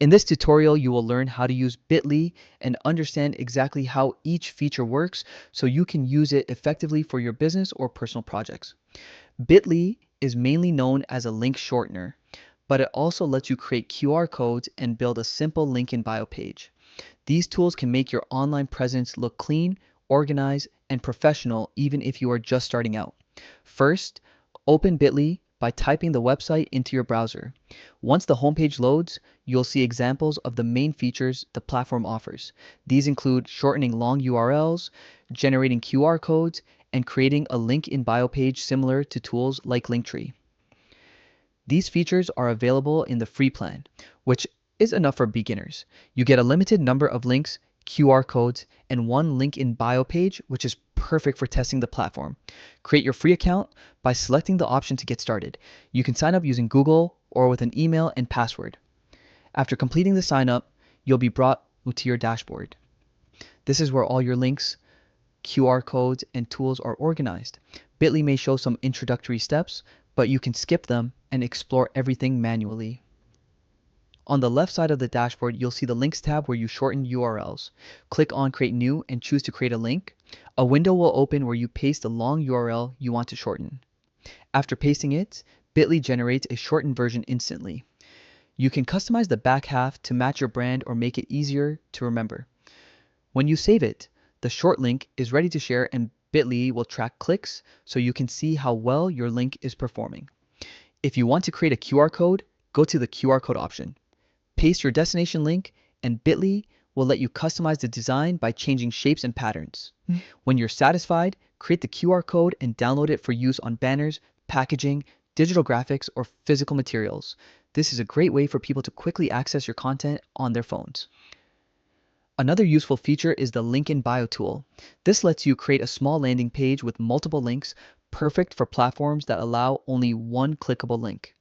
In this tutorial, you will learn how to use Bitly and understand exactly how each feature works so you can use it effectively for your business or personal projects. Bitly is mainly known as a link shortener, but it also lets you create QR codes and build a simple link in bio page. These tools can make your online presence look clean, organized, and professional even if you are just starting out. First, open Bitly by typing the website into your browser. Once the homepage loads, you'll see examples of the main features the platform offers. These include shortening long URLs, generating QR codes, and creating a link in bio page similar to tools like Linktree. These features are available in the free plan, which is enough for beginners. You get a limited number of links, QR codes, and one link in bio page, which is perfect for testing the platform. Create your free account by selecting the option to get started. You can sign up using Google or with an email and password. After completing the sign up, you'll be brought to your dashboard. This is where all your links, QR codes, and tools are organized. Bitly may show some introductory steps, but you can skip them and explore everything manually. On the left side of the dashboard, you'll see the Links tab where you shorten URLs. Click on Create New and choose to create a link. A window will open where you paste the long URL you want to shorten. After pasting it, Bitly generates a shortened version instantly. You can customize the back half to match your brand or make it easier to remember. When you save it, the short link is ready to share and Bitly will track clicks so you can see how well your link is performing. If you want to create a QR code, go to the QR code option. Paste your destination link and Bitly will let you customize the design by changing shapes and patterns. When you're satisfied, create the QR code and download it for use on banners, packaging, digital graphics, or physical materials. This is a great way for people to quickly access your content on their phones. Another useful feature is the Link in Bio tool. This lets you create a small landing page with multiple links, perfect for platforms that allow only one clickable link.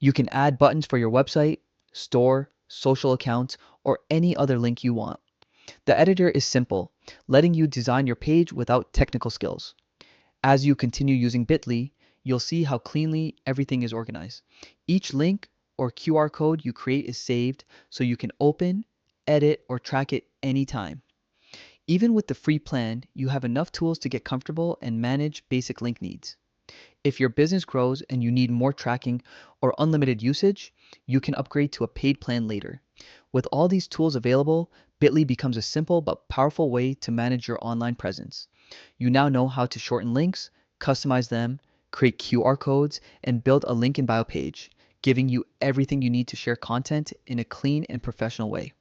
You can add buttons for your website, store, social accounts, or any other link you want. The editor is simple, letting you design your page without technical skills. As you continue using Bitly, you'll see how cleanly everything is organized. Each link or QR code you create is saved so you can open, edit, or track it anytime. Even with the free plan, you have enough tools to get comfortable and manage basic link needs. If your business grows and you need more tracking or unlimited usage, you can upgrade to a paid plan later. With all these tools available, Bitly becomes a simple but powerful way to manage your online presence. You now know how to shorten links, customize them, create QR codes, and build a link in bio page, giving you everything you need to share content in a clean and professional way.